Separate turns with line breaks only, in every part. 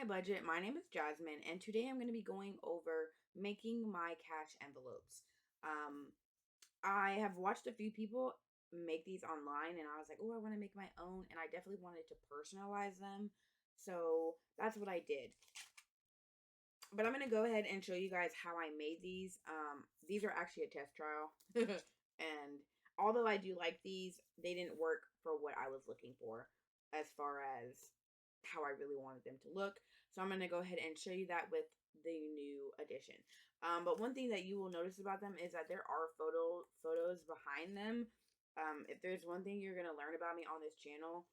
my budget. My name is Jasmine, and today I'm going to be going over making my cash envelopes. Um, I have watched a few people make these online, and I was like, oh, I want to make my own, and I definitely wanted to personalize them. So that's what I did. But I'm going to go ahead and show you guys how I made these. These are actually a test trial. And although I do like these, they didn't work for what I was looking for as far as how I really wanted them to look. So I'm going to go ahead and show you that with the new edition. But one thing that you will notice about them is that there are photos behind them. If there's one thing you're going to learn about me on this channel,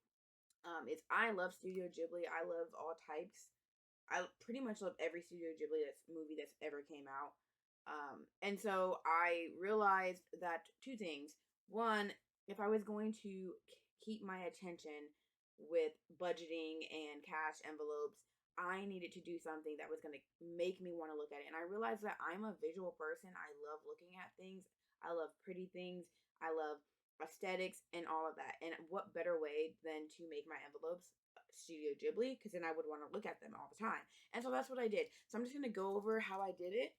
it's I love Studio Ghibli. I love all types. I pretty much love every Studio Ghibli movie that's ever came out. And so I realized that two things. One, if I was going to keep my attention with budgeting and cash envelopes, I needed to do something that was going to make me want to look at it. And I realized that I'm a visual person. I love looking at things. I love pretty things. I love aesthetics and all of that. And what better way than to make my envelopes Studio Ghibli, because then I would want to look at them all the time. And so that's what I did. So I'm just going to go over how I did it.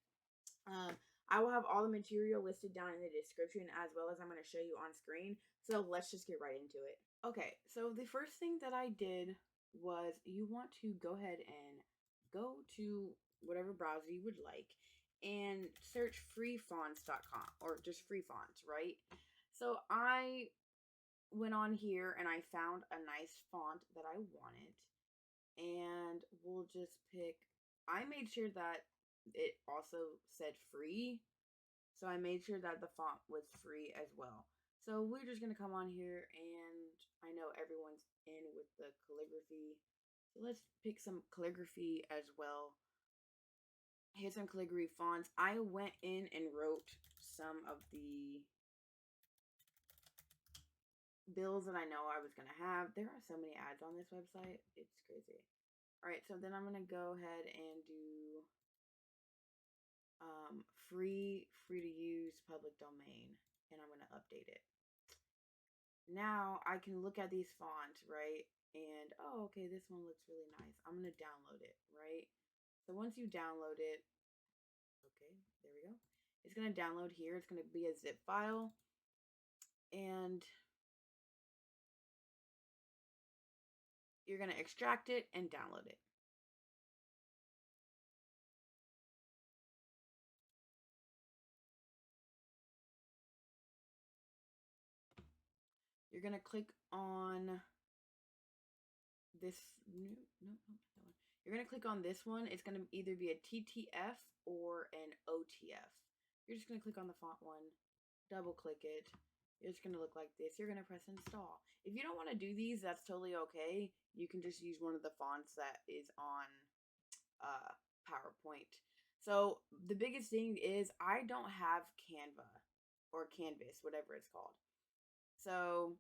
I will have all the material listed down in the description as well as I'm going to show you on screen. So let's just get right into it. Okay, so the first thing that I did was you want to go ahead and go to whatever browser you would like and search freefonts.com or just free fonts, right? So I went on here and I found a nice font that I wanted, and we'll just pick. I made sure that it also said free, so I made sure that the font was free as well. So we're just gonna come on here, and I know everyone's in with the calligraphy, so let's pick some calligraphy as well. Here's some calligraphy fonts. I went in and wrote some of the bills that I know I was gonna have. There are so many ads on this website, it's crazy. All right, so then I'm gonna go ahead and do free to use public domain, and I'm gonna update it. Now I can look at these fonts, right? And oh, okay, this one looks really nice. I'm gonna download it, right? So once you download it, okay, there we go. It's gonna download here. It's gonna be a zip file, and you're gonna extract it and download it. You're gonna click on this. No, not that one. You're gonna click on this one. It's gonna either be a TTF or an OTF. You're just gonna click on the font one, double click it. It's gonna look like this. You're gonna press install. If you don't want to do these, that's totally okay. You can just use one of the fonts that is on PowerPoint. So the biggest thing is I don't have Canva or Canvas, whatever it's called. So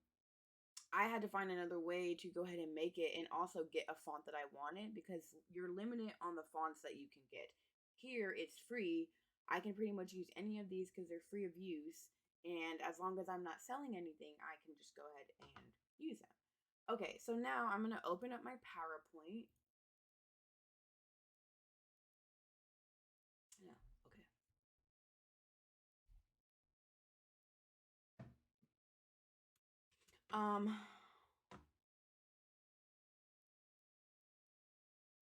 I had to find another way to go ahead and make it and also get a font that I wanted, because you're limited on the fonts that you can get. Here, it's free. I can pretty much use any of these because they're free of use. And as long as I'm not selling anything, I can just go ahead and use them. Okay, so now I'm going to open up my PowerPoint. Yeah, okay.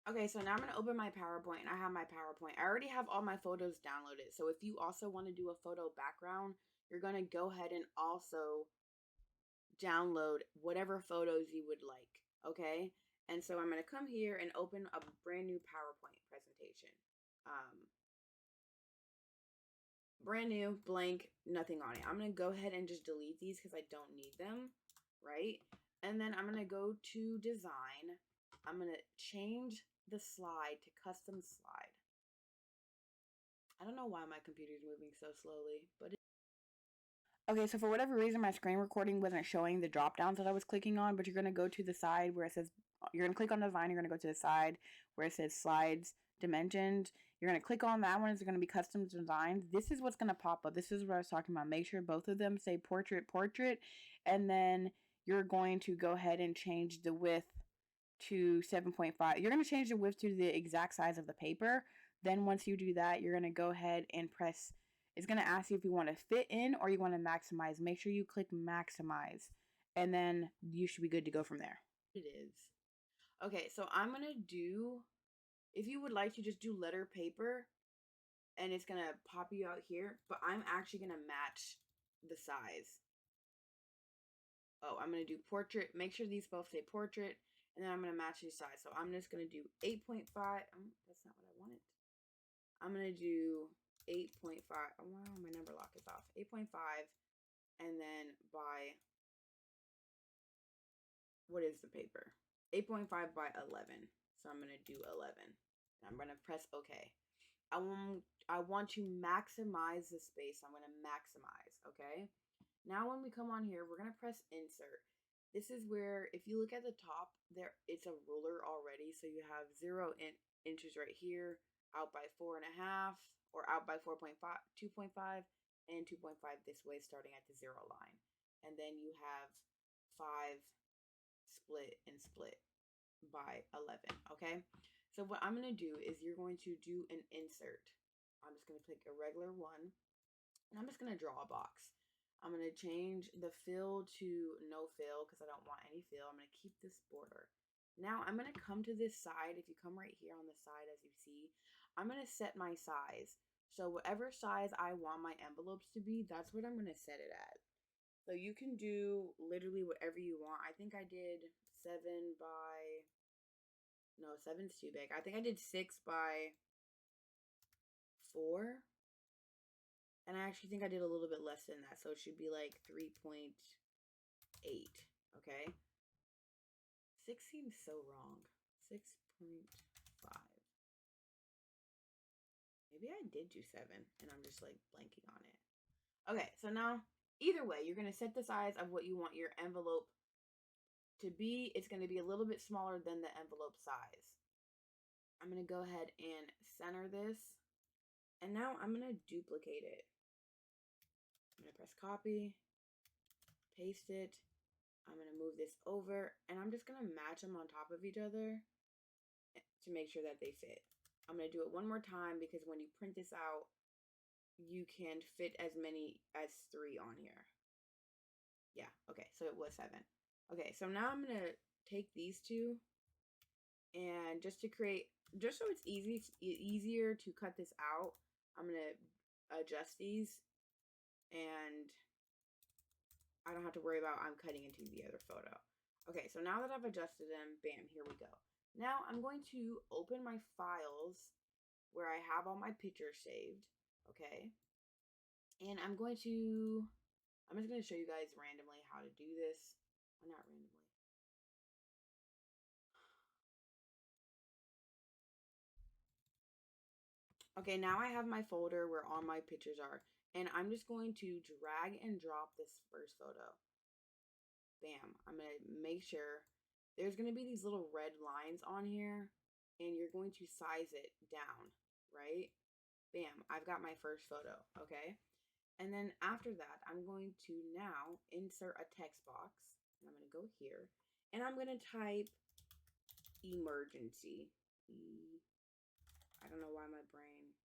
Okay, so now I'm going to open my PowerPoint, and I have my PowerPoint. I already have all my photos downloaded. So if you also want to do a photo background, you're going to go ahead and also download whatever photos you would like, okay? And so I'm going to come here and open a brand new PowerPoint presentation. Brand new, blank, nothing on it. I'm going to go ahead and just delete these because I don't need them, right? And then I'm going to go to design. I'm going to change the slide to custom slide. I don't know why my computer's moving so slowly, but okay, so for whatever reason, my screen recording wasn't showing the drop downs that I was clicking on, but you're going to go to the side where it says, you're going to click on design, you're going to go to the side where it says slides, dimensions. You're going to click on that one. It's going to be custom designs. This is what's going to pop up. This is what I was talking about. Make sure both of them say portrait, portrait, and then you're going to go ahead and change the width to 7.5. You're going to change the width to the exact size of the paper. Then once you do that, you're going to go ahead and press. It's going to ask you if you want to fit in or you want to maximize. Make sure you click maximize, and then you should be good to go from there. It is. Okay, so I'm going to do, if you would like to just do letter paper, and it's going to pop you out here, but I'm actually going to match the size. Oh, I'm going to do portrait. Make sure these both say portrait. And then I'm going to match these size. So I'm just going to do 8.5. That's not what I wanted. I'm going to do 8.5. Oh, wow, my number lock is off. 8.5. And then by, what is the paper? 8.5 by 11. So I'm going to do 11. I'm going to press OK. I want to maximize the space. I'm going to maximize, okay? Now when we come on here, we're going to press insert. This is where, if you look at the top, there it's a ruler already. So you have 0 inches right here, out by 4.5, or out by 4.5, 2.5, and 2.5 this way, starting at the 0 line. And then you have 5 split and split by 11, okay? So what I'm going to do is you're going to do an insert. I'm just going to pick a regular one, and I'm just going to draw a box. I'm going to change the fill to no fill because I don't want any fill. I'm going to keep this border. Now I'm going to come to this side. If you come right here on the side, as you see, I'm going to set my size. So whatever size I want my envelopes to be, that's what I'm going to set it at. So you can do literally whatever you want. I think I did 7 by, no, 7's too big. I think I did 6 by 4. And I actually think I did a little bit less than that. So it should be like 3.8. Okay. 6 seems so wrong. 6.5. Maybe I did do 7 and I'm just like blanking on it. Okay. So now, either way, you're going to set the size of what you want your envelope to be. It's going to be a little bit smaller than the envelope size. I'm going to go ahead and center this. And now I'm going to duplicate it. I'm going to press copy, paste it. I'm going to move this over, and I'm just going to match them on top of each other to make sure that they fit. I'm going to do it one more time because when you print this out, you can fit as many as 3 on here. Yeah, okay, so it was 7. Okay, so now I'm going to take these two, and just so it's easier to cut this out, I'm going to adjust these. And I don't have to worry about I'm cutting into the other photo. Okay, so now that I've adjusted them, bam, here we go. Now I'm going to open my files where I have all my pictures saved, okay? And I'm just going to show you guys randomly how to do this. Well, not randomly. Okay, now I have my folder where all my pictures are. And I'm just going to drag and drop this first photo. Bam. I'm going to make sure there's going to be these little red lines on here. And you're going to size it down, right? Bam. I've got my first photo, okay? And then after that, I'm going to now insert a text box. And I'm going to go here. And I'm going to type emergency. I don't know why my brain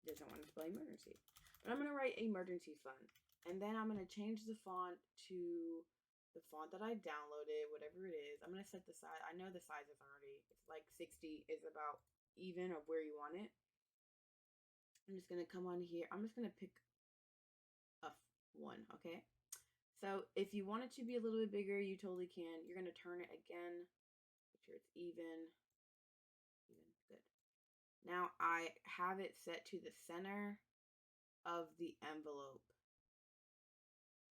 doesn't want to spell emergency. But I'm going to write emergency fund. And then I'm going to change the font to the font that I downloaded, whatever it is. I'm going to set the size. I know the size is already, it's like 60 is about even of where you want it. I'm just going to come on here. I'm just going to pick a 1, okay? So if you want it to be a little bit bigger, you totally can. You're going to turn it again. Make sure it's even. Good. Now I have it set to the center of the envelope.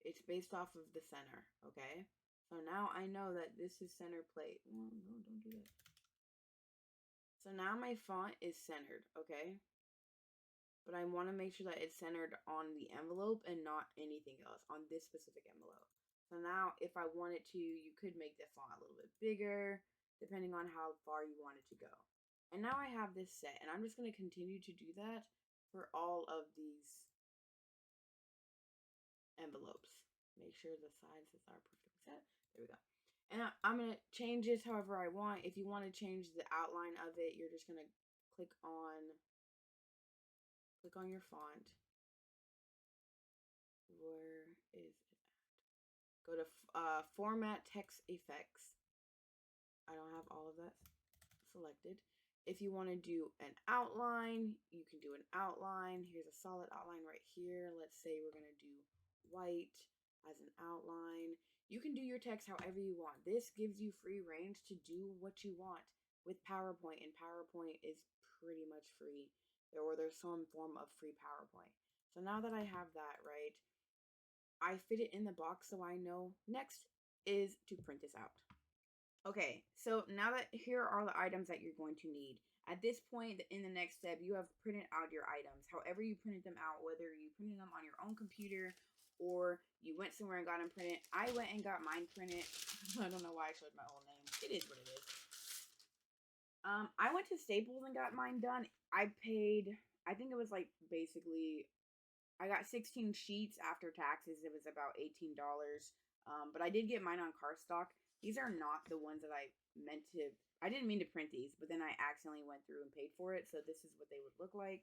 It's based off of the center, okay? So now I know that this is center plate. Oh, no, don't do that. So now my font is centered, okay? But I want to make sure that it's centered on the envelope and not anything else, on this specific envelope. So now if I wanted to, you could make the font a little bit bigger, depending on how far you want it to go. And now I have this set, and I'm just going to continue to do that for all of these envelopes. Make sure the sizes are perfectly set. There we go. And I'm going to change this however I want. If you want to change the outline of it, you're just going to click on your font. Where is it at? Go to format text effects. I don't have all of that selected. If you want to do an outline, you can do an outline. Here's a solid outline right here. Let's say we're going to do white as an outline. You can do your text however you want. This gives you free range to do what you want with PowerPoint, and PowerPoint is pretty much free, or there's some form of free PowerPoint. So now that I have that, right, I fit it in the box so I know next is to print this out. Okay, so now that here are the items that you're going to need. At this point in the next step, you have printed out your items. However you printed them out, whether you printed them on your own computer or you went somewhere and got them printed. I went and got mine printed. I don't know why I showed my old name. It is what it is. I went to Staples and got mine done. I paid, I think it was like basically, I got 16 sheets after taxes. It was about $18. But I did get mine on cardstock. These are not the ones that I meant to, I didn't mean to print these, but then I accidentally went through and paid for it. So this is what they would look like.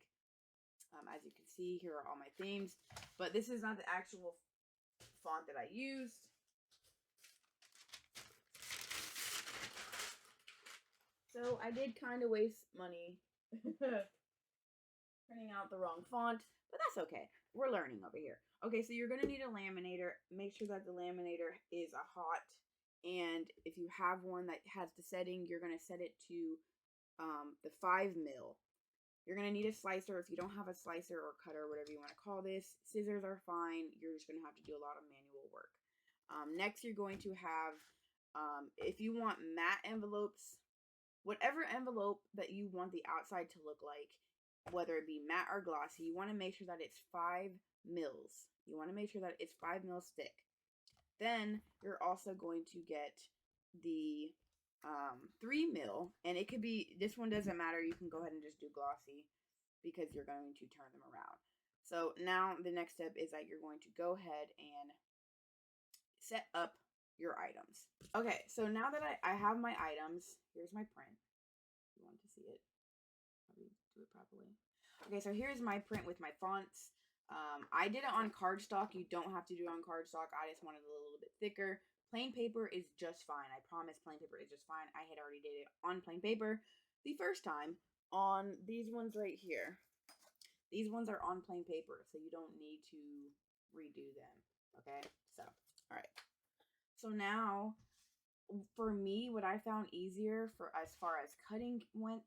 As you can see, here are all my themes. But this is not the actual font that I used. So I did kind of waste money printing out the wrong font, but that's okay. We're learning over here. Okay, so you're going to need a laminator. Make sure that the laminator is a hot, and if you have one that has the setting, you're going to set it to the 5 mil. You're going to need a slicer. If you don't have a slicer or cutter, whatever you want to call this, scissors are fine. You're just going to have to do a lot of manual work. Next, you're going to have, if you want matte envelopes, whatever envelope that you want the outside to look like, whether it be matte or glossy, you want to make sure that it's 5 mils. You want to make sure that it's 5 mils thick. Then you're also going to get the 3 mil, and it could be, this one doesn't matter. You can go ahead and just do glossy because you're going to turn them around. So now the next step is that you're going to go ahead and set up your items. Okay, so now that I have my items, here's my print. If you want to see it, probably do it properly. Okay, so here's my print with my fonts. I did it on cardstock. You don't have to do it on cardstock. I just wanted it a little bit thicker. Plain paper is just fine. I promise plain paper is just fine. I had already did it on plain paper the first time on these ones right here. These ones are on plain paper, so you don't need to redo them. Okay, so, all right. So now, for me, what I found easier for as far as cutting went,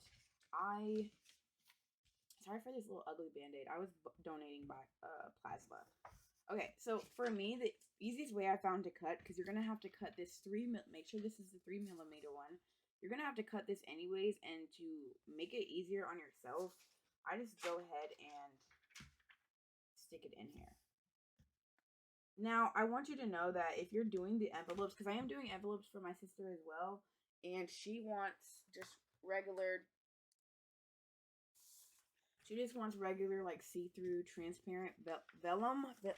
sorry for this little ugly band-aid. I was donating by plasma. Okay, so for me, the easiest way I found to cut, because you're going to have to cut this make sure this is the 3 millimeter one. You're going to have to cut this anyways, and to make it easier on yourself, I just go ahead and stick it in here. Now, I want you to know that if you're doing the envelopes, because I am doing envelopes for my sister as well, and she wants just regular, like see-through transparent vellum. I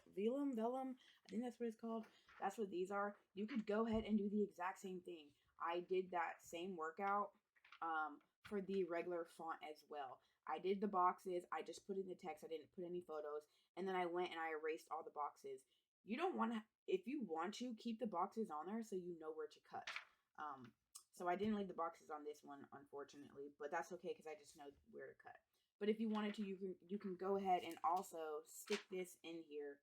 think that's what it's called. That's what these are. You could go ahead and do the exact same thing. I did that same workout for the regular font as well. I did the boxes. I just put in the text. I didn't put any photos. And then I went and I erased all the boxes. You don't want to, if you want to, keep the boxes on there so you know where to cut. So I didn't leave the boxes on this one, unfortunately, but that's okay because I just know where to cut. But if you wanted to, you can go ahead and also stick this in here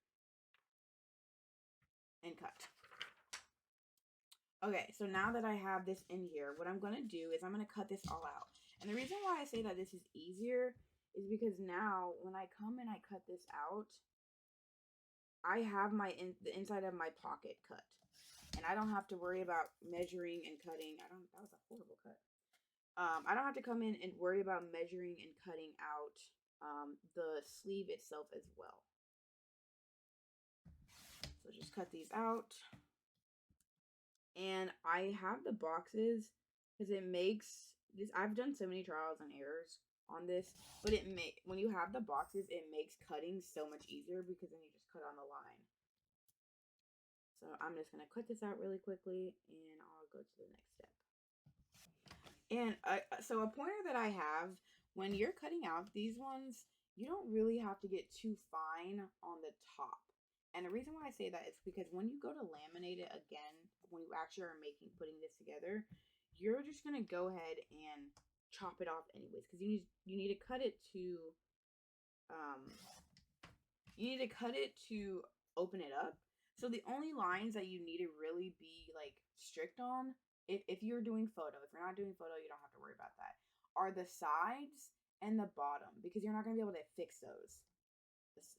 and cut. Okay, so now that I have this in here, what I'm going to do is I'm going to cut this all out. And the reason why I say that this is easier is because now when I come and I cut this out, I have the inside of my pocket cut. And I don't have to worry about measuring and cutting. That was a horrible cut. I don't have to come in and worry about measuring and cutting out the sleeve itself as well. So just cut these out. And I have the boxes because it makes this, I've done so many trials and errors on this, but when you have the boxes, it makes cutting so much easier because then you just cut on the line. So I'm just going to cut this out really quickly and I'll I'll go to the next step. And so a pointer that I have, when you're cutting out these ones, you don't really have to get too fine on the top. And the reason why I say that is because when you go to laminate it again, when you actually are putting this together, you're just gonna go ahead and chop it off anyways, because you need to cut it to open it up. So the only lines that you need to really be like strict on, if you're doing photo, if you're not doing photo, you don't have to worry about that, are the sides and the bottom, because you're not going to be able to fix those.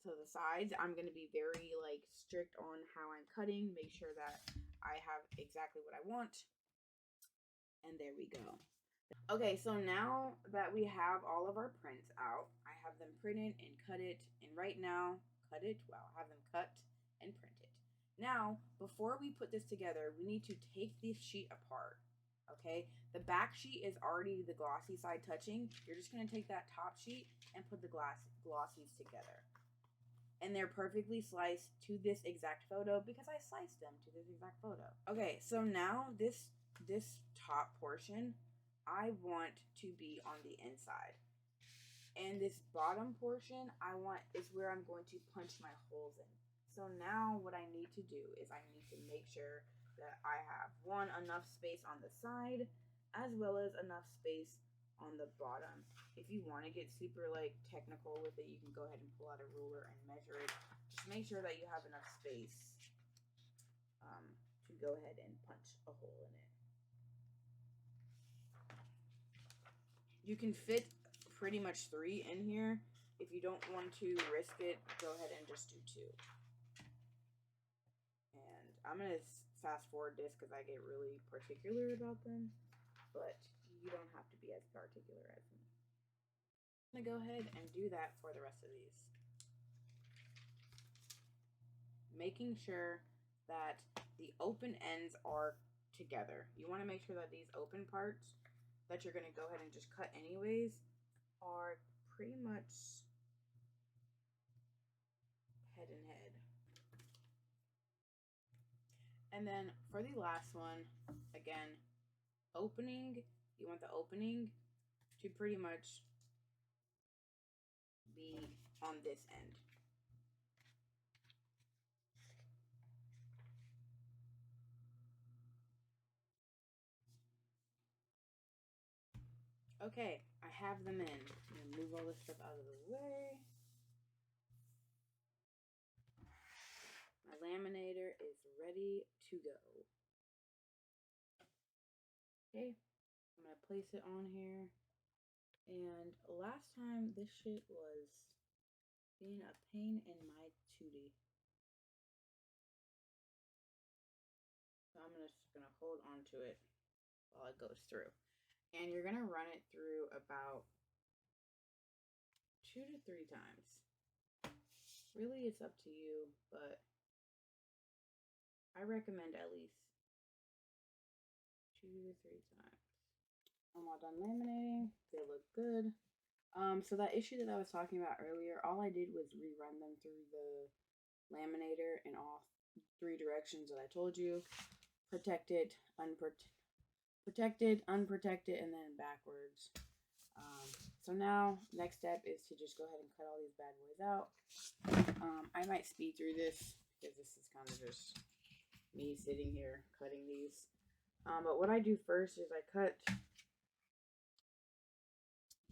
So the sides, I'm going to be very like strict on how I'm cutting, make sure that I have exactly what I want. And there we go. Okay, so now that we have all of our prints out, I have them printed and cut it, and right now, I have them cut and printed. Now, before we put this together, we need to take this sheet apart, okay? The back sheet is already the glossy side touching. You're just gonna take that top sheet and put the glossies together. And they're perfectly sliced to this exact photo because I sliced them to this exact photo. Okay, so now this top portion, I want to be on the inside. And this bottom portion, is where I'm going to punch my holes in. So now what I need to do is I need to make sure that I have enough space on the side, as well as enough space on the bottom. If you want to get super like technical with it, you can go ahead and pull out a ruler and measure it. Just make sure that you have enough space to go ahead and punch a hole in it. You can fit pretty much 3 in here. If you don't want to risk it, go ahead and just do 2. And I'm going to fast forward this because I get really particular about them, but you don't have to be as particular as me. I'm going to go ahead and do that for the rest of these. Making sure that the open ends are together. You want to make sure that these open parts that you're going to go ahead and just cut anyways are pretty much head and head. And then for the last one, again, opening, you want the opening to pretty much be on this end. Okay, I have them in. I'm gonna move all this stuff out of the way. My laminator is ready to go. Okay, I'm gonna place it on here. And last time this shit was being a pain in my tootie. So I'm just gonna hold on to it while it goes through. And you're gonna run it through about 2 to 3 times. Really, it's up to you, but I recommend at least 2 to 3 times. I'm all done laminating. They look good. So that issue that I was talking about earlier, all I did was rerun them through the laminator in all 3 directions that I told you. Protected, protected, unprotected, and then backwards. So now, next step is to just go ahead and cut all these bad boys out. I might speed through this because this is kind of just me sitting here cutting these. But what I do first is I cut. I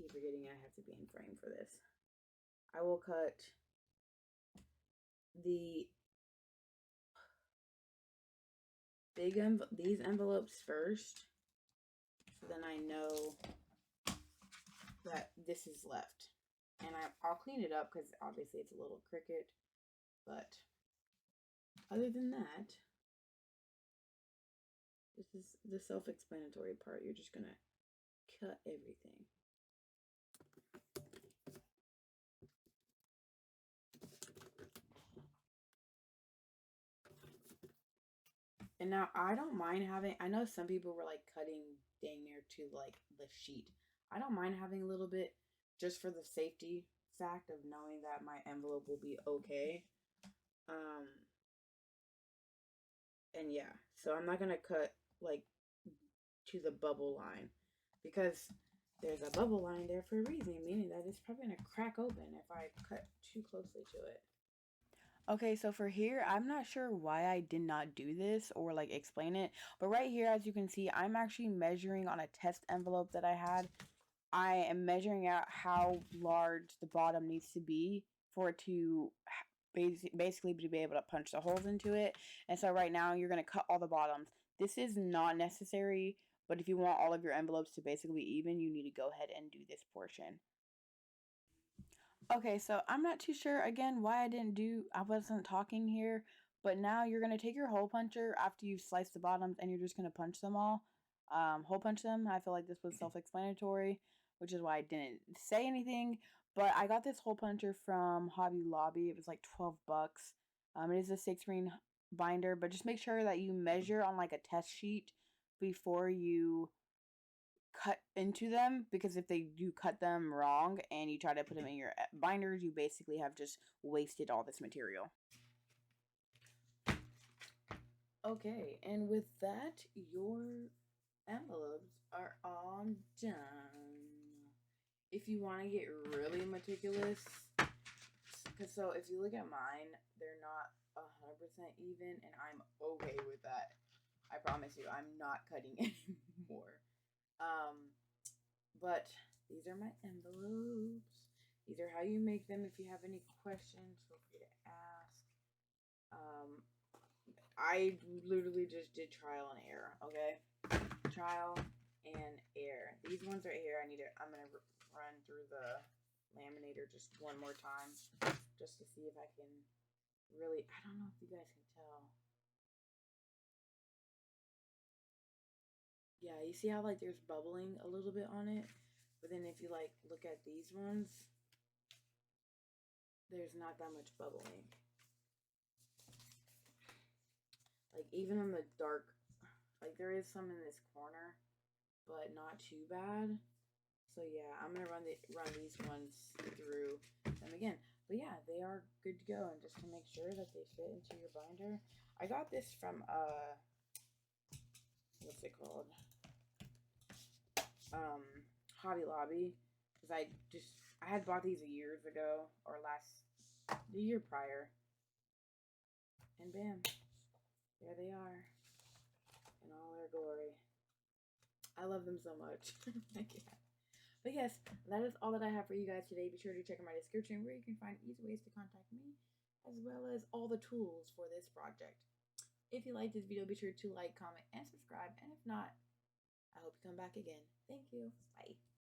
keep forgetting I have to be in frame for this. I will cut these envelopes first, so then I know that this is left. And I'll clean it up because obviously it's a little crooked, but other than that, this is the self-explanatory part. You're just gonna cut everything. And now I don't mind having, I know some people were like cutting dang near to like the sheet. I don't mind having a little bit just for the safety fact of knowing that my envelope will be okay. And yeah, so I'm not gonna cut like to the bubble line, because there's a bubble line there for a reason, meaning that it's probably gonna crack open if I cut too closely to it. Okay, so for here, I'm not sure why I did not do this or like explain it, but right here, as you can see, I'm actually measuring on a test envelope that I had. I am measuring out how large the bottom needs to be for it to basically to be able to punch the holes into it. And so right now, you're going to cut all the bottoms. This is not necessary, but if you want all of your envelopes to basically be even, you need to go ahead and do this portion. Okay, so I'm not too sure again why I wasn't talking here, but now you're going to take your hole puncher after you've sliced the bottoms and you're just going to punch them all. Hole punch them. I feel like this was self-explanatory, which is why I didn't say anything, but I got this hole puncher from Hobby Lobby. It was like 12 bucks. It is a 6 ring binder, but just make sure that you measure on like a test sheet before you cut into them, because if they do cut them wrong and you try to put them in your binders, you basically have just wasted all this material. Okay, and with that, your envelopes are all done. If you want to get really meticulous, so if you look at mine, they're not 100% even, and I'm okay with that. I promise you, I'm not cutting anymore. But these are my envelopes. These are how you make them. If you have any questions, feel free to ask. I literally just did trial and error, okay? Trial and error. These ones right here, I'm gonna run through the laminator just one more time, just to see if I can really, I don't know if you guys can tell. Yeah, you see how like there's bubbling a little bit on it? But then if you like look at these ones, there's not that much bubbling. Like even in the dark, like there is some in this corner, but not too bad. So yeah, I'm gonna run these ones through them again. But yeah, they are good to go. And just to make sure that they fit into your binder, I got this from what's it called? Hobby Lobby, because I had bought these years ago, or the year prior, and bam, there they are in all their glory. I love them so much. Yeah. But yes, that is all that I have for you guys today. Be sure to check out my description where you can find easy ways to contact me, as well as all the tools for this project. If you like this video, be sure to like, comment, and subscribe. And if not, I hope you come back again. Thank you. Bye.